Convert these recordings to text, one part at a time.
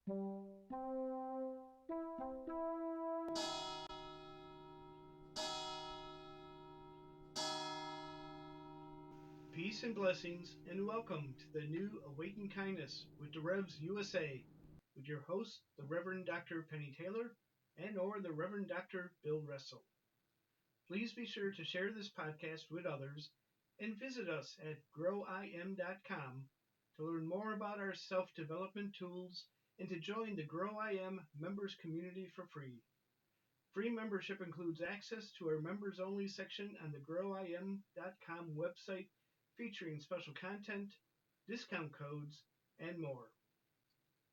Peace and blessings, and welcome to the new Awaken Kindness with DaRevsUSA, with your host, the Reverend Dr. Penny Taylor, and or the Reverend Dr. Bill Russell. Please be sure to share this podcast with others and visit us at growim.com to learn more about our self-development tools and to join the Grow IM members community for free. Free membership includes access to our members only section on the growim.com website featuring special content, discount codes, and more.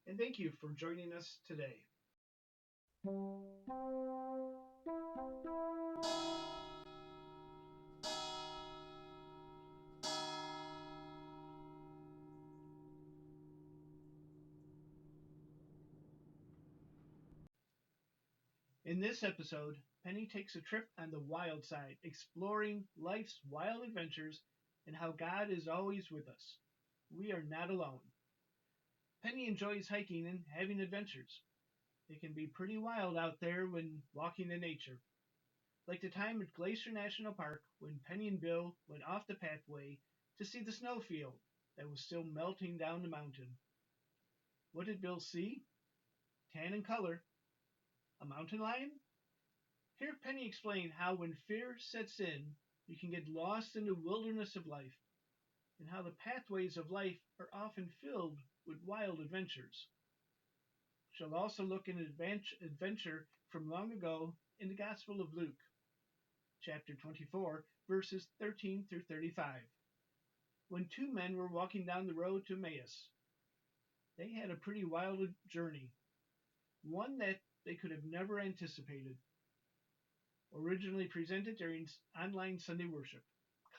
And thank you for joining us today. In this episode, Penny takes a trip on the wild side, exploring life's wild adventures and how God is always with us. We are not alone. Penny enjoys hiking and having adventures. It can be pretty wild out there when walking in nature. Like the time at Glacier National Park when Penny and Bill went off the pathway to see the snowfield that was still melting down the mountain. What did Bill see? Tan in color. A mountain lion? Here Penny explained how when fear sets in, you can get lost in the wilderness of life, and how the pathways of life are often filled with wild adventures. She'll also look at an adventure from long ago in the Gospel of Luke, chapter 24, verses 13 through 35, when two men were walking down the road to Emmaus. They had a pretty wild journey, one that they could have never anticipated. Originally presented during online Sunday worship.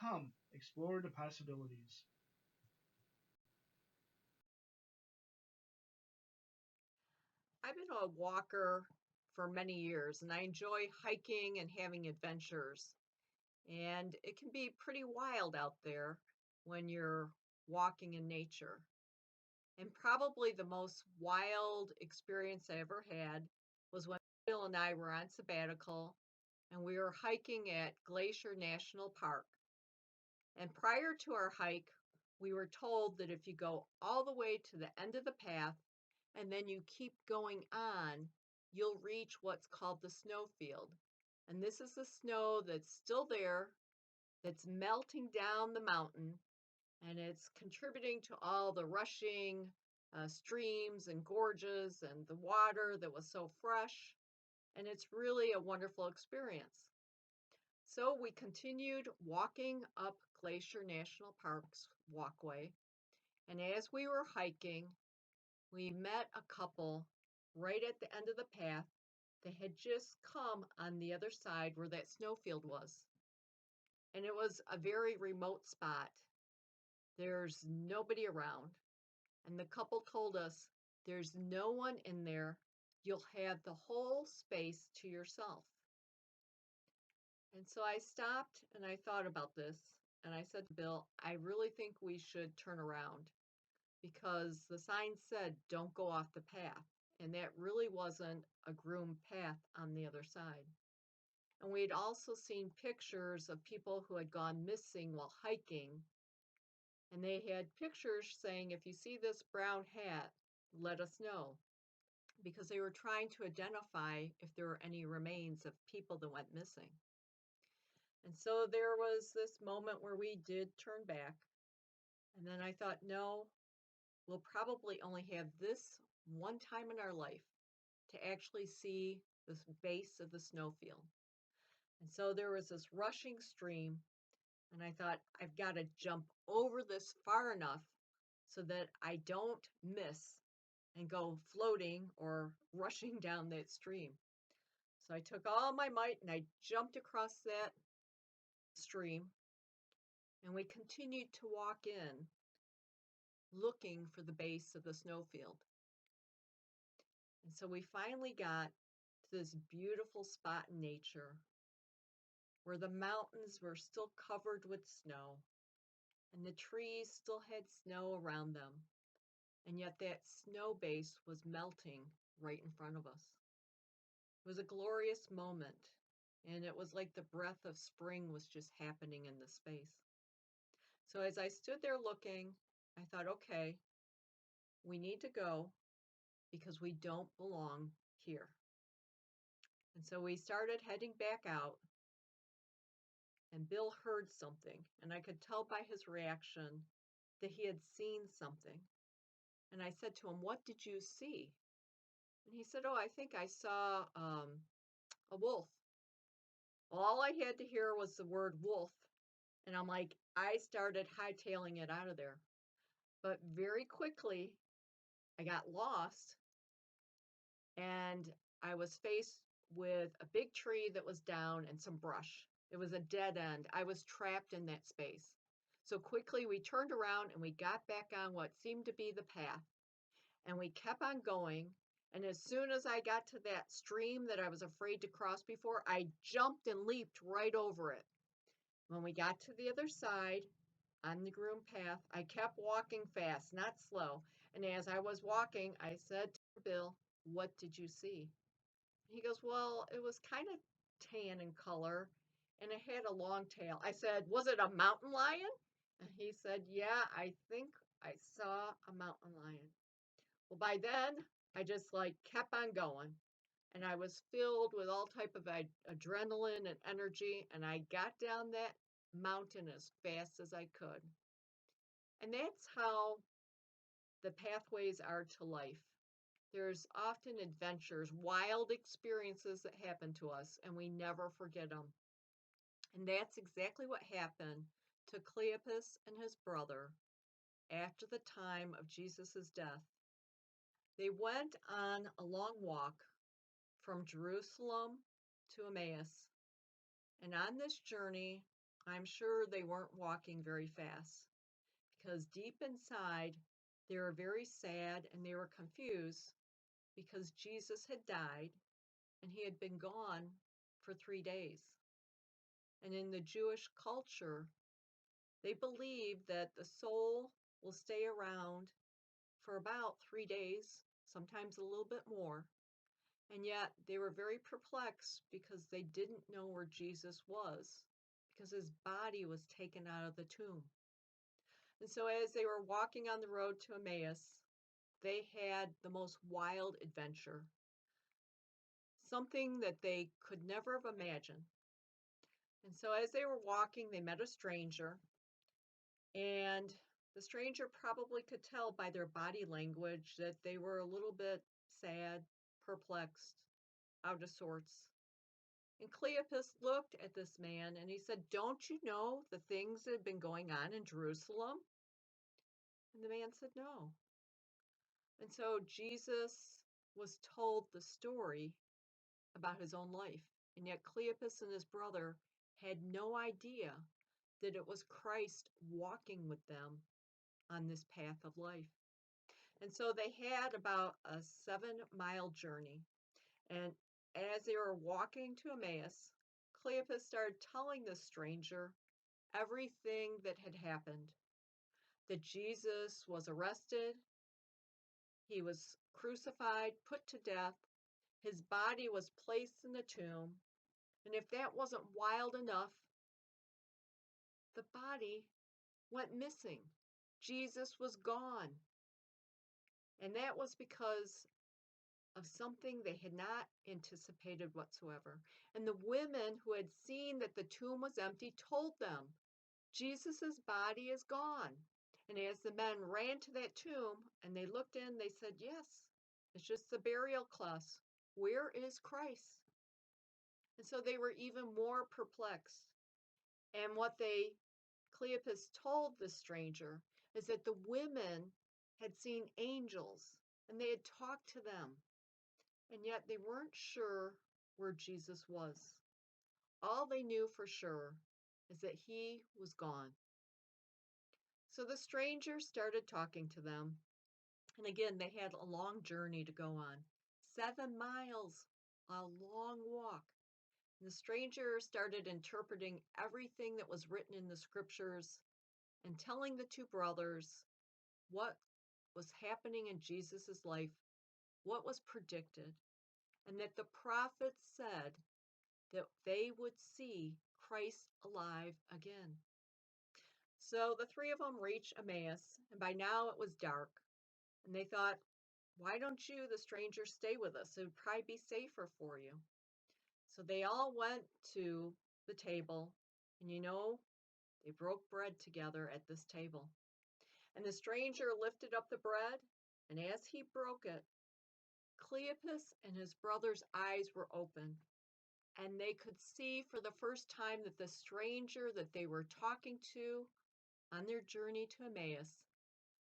Come, explore the possibilities. I've been a walker for many years and I enjoy hiking and having adventures. And it can be pretty wild out there when you're walking in nature. And probably the most wild experience I ever had was when Bill and I were on sabbatical and we were hiking at Glacier National Park. And prior to our hike, we were told that if you go all the way to the end of the path and then you keep going on, you'll reach what's called the snowfield. And this is the snow that's still there, that's melting down the mountain, and it's contributing to all the rushing streams and gorges and the water that was so fresh. And it's really a wonderful experience. So we continued walking up Glacier National Park's walkway. And as we were hiking, we met a couple right at the end of the path that had just come on the other side where that snowfield was. And it was a very remote spot. There's nobody around. And the couple told us, there's no one in there. You'll have the whole space to yourself. And so I stopped and I thought about this. And I said to Bill, I really think we should turn around because the sign said, don't go off the path. And that really wasn't a groomed path on the other side. And we'd also seen pictures of people who had gone missing while hiking. And they had pictures saying, if you see this brown hat, let us know. Because they were trying to identify if there were any remains of people that went missing. And so there was this moment where we did turn back. And then I thought, no, we'll probably only have this one time in our life to actually see the base of the snowfield. And so there was this rushing stream, and I thought, I've got to jump over this far enough so that I don't miss and go floating or rushing down that stream. So I took all my might and I jumped across that stream, and we continued to walk in looking for the base of the snowfield. And so we finally got to this beautiful spot in nature where the mountains were still covered with snow and the trees still had snow around them. and yet that snow base was melting right in front of us. It was a glorious moment, and it was like the breath of spring was just happening in the space. So as I stood there looking, I thought, okay, we need to go because we don't belong here. And so we started heading back out, and Bill heard something, and I could tell by his reaction that he had seen something. And I said to him, "What did you see?" And he said, "Oh, I think I saw a wolf." All I had to hear was the word wolf, and I'm like, I started hightailing it out of there. But very quickly, I got lost, and I was faced with a big tree that was down and some brush. It was a dead end. I was trapped in that space. So quickly, we turned around and we got back on what seemed to be the path. And we kept on going. And as soon as I got to that stream that I was afraid to cross before, I jumped and leaped right over it. When we got to the other side on the groomed path, I kept walking fast, not slow. And as I was walking, I said to Bill, "What did you see?" He goes, "Well, it was kind of tan in color and it had a long tail." I said, "Was it a mountain lion?" And he said, "Yeah, I think I saw a mountain lion." Well, by then, I just like kept on going, and I was filled with all type of adrenaline and energy, and I got down that mountain as fast as I could. And that's how the pathways are to life. There's often adventures, wild experiences that happen to us, and we never forget them. And that's exactly what happened to Cleopas and his brother after the time of Jesus' death. They went on a long walk from Jerusalem to Emmaus. And on this journey, I'm sure they weren't walking very fast because deep inside, they were very sad and they were confused because Jesus had died and he had been gone for 3 days. And in the Jewish culture, they believe that the soul will stay around for about 3 days, sometimes a little bit more. And yet they were very perplexed because they didn't know where Jesus was because his body was taken out of the tomb. And so as they were walking on the road to Emmaus, they had the most wild adventure, something that they could never have imagined. And so as they were walking, they met a stranger, and the stranger probably could tell by their body language that they were a little bit sad, perplexed, out of sorts. And Cleopas looked at this man and he said, "Don't you know the things that have been going on in Jerusalem?" And the man said, "No." And so Jesus was told the story about his own life. And yet Cleopas and his brother had no idea that it was Christ walking with them on this path of life. And so they had about a 7-mile journey. And as they were walking to Emmaus, Cleopas started telling the stranger everything that had happened. That Jesus was arrested, he was crucified, put to death, his body was placed in the tomb, and if that wasn't wild enough, the body went missing. Jesus was gone. And that was because of something they had not anticipated whatsoever. And the women who had seen that the tomb was empty told them, "Jesus' body is gone." And as the men ran to that tomb and they looked in, they said, "Yes, it's just the burial cloths. Where is Christ?" And so they were even more perplexed. And what Cleopas told the stranger is that the women had seen angels and they had talked to them, and yet they weren't sure where Jesus was. All they knew for sure is that he was gone. So the stranger started talking to them. And again, they had a long journey to go on. 7 miles, a long walk. And the stranger started interpreting everything that was written in the scriptures and telling the two brothers what was happening in Jesus' life, what was predicted, and that the prophets said that they would see Christ alive again. So the three of them reached Emmaus, and by now it was dark. And they thought, why don't you, the stranger, stay with us? It would probably be safer for you. So they all went to the table, and they broke bread together at this table. And the stranger lifted up the bread, and as he broke it, Cleopas and his brother's eyes were open, and they could see for the first time that the stranger that they were talking to on their journey to Emmaus,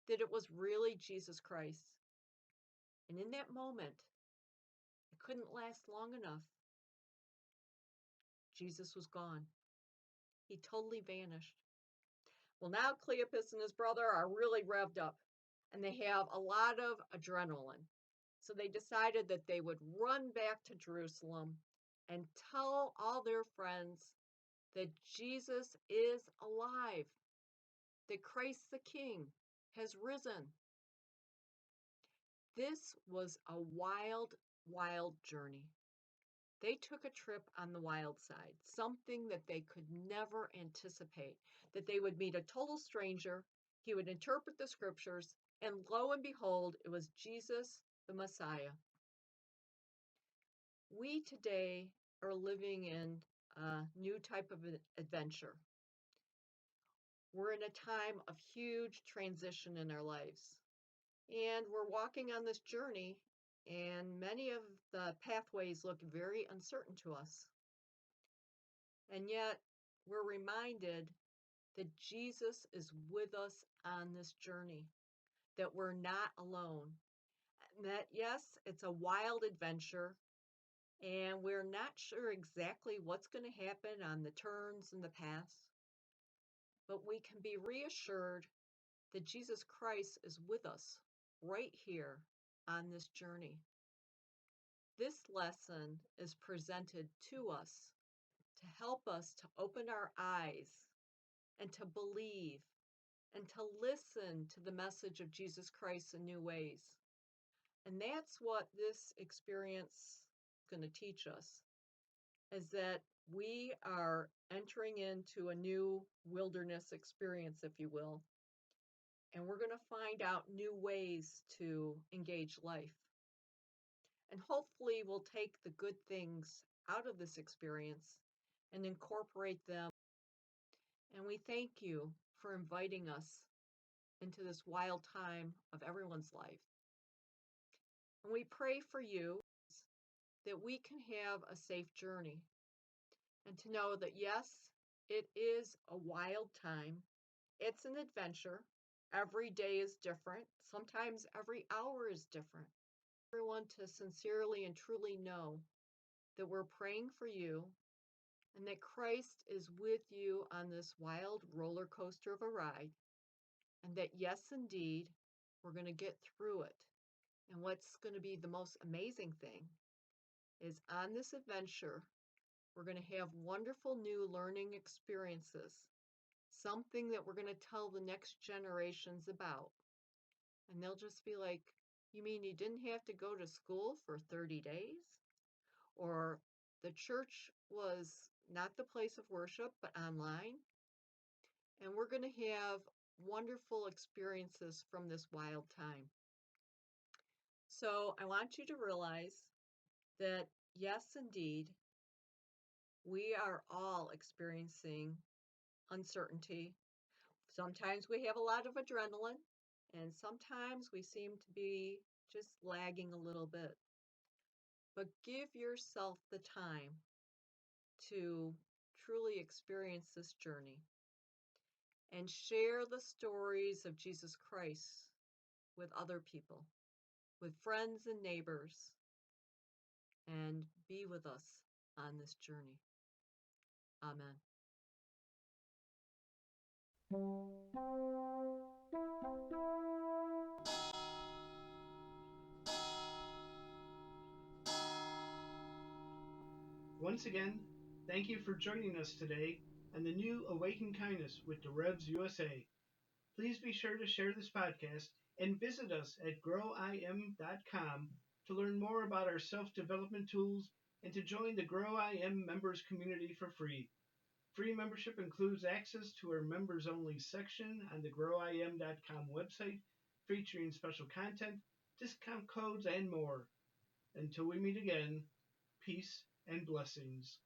that it was really Jesus Christ. And in that moment, it couldn't last long enough. Jesus was gone. He totally vanished. Well, now Cleopas and his brother are really revved up, and they have a lot of adrenaline. So they decided that they would run back to Jerusalem and tell all their friends that Jesus is alive, that Christ the King has risen. This was a wild, wild journey. They took a trip on the wild side, something that they could never anticipate, that they would meet a total stranger, he would interpret the scriptures, and lo and behold, it was Jesus, the Messiah. We today are living in a new type of adventure. We're in a time of huge transition in our lives. And we're walking on this journey, and many of the pathways look very uncertain to us. And yet, we're reminded that Jesus is with us on this journey, that we're not alone, and that, yes, it's a wild adventure, and we're not sure exactly what's going to happen on the turns and the paths, but we can be reassured that Jesus Christ is with us right here on this journey. This lesson is presented to us to help us to open our eyes and to believe and to listen to the message of Jesus Christ in new ways. And that's what this experience is going to teach us, is that we are entering into a new wilderness experience, if you will, and we're going to find out new ways to engage life. And hopefully we'll take the good things out of this experience and incorporate them. And we thank you for inviting us into this wild time of everyone's life. And we pray for you that we can have a safe journey and to know that, yes, it is a wild time. It's an adventure. Every day is different. Sometimes every hour is different. Everyone to sincerely and truly know that we're praying for you and that Christ is with you on this wild roller coaster of a ride, and that, yes, indeed, we're going to get through it. And what's going to be the most amazing thing is on this adventure, we're going to have wonderful new learning experiences, something that we're going to tell the next generations about. And they'll just be like, you mean you didn't have to go to school for 30 days? Or the church was not the place of worship, but online? And we're going to have wonderful experiences from this wild time. So I want you to realize that, yes, indeed, we are all experiencing uncertainty. Sometimes we have a lot of adrenaline, and sometimes we seem to be just lagging a little bit. But give yourself the time to truly experience this journey and share the stories of Jesus Christ with other people, with friends and neighbors, and be with us on this journey. Amen. Once again, thank you for joining us today on the new Awaken Kindness with DaRevsUSA. Please be sure to share this podcast And visit us at growim.com to learn more about our self development tools and to join the Grow IM members community for free. Free membership includes access to our members only section on the growim.com website, featuring special content, discount codes, and more. Until we meet again, peace and blessings.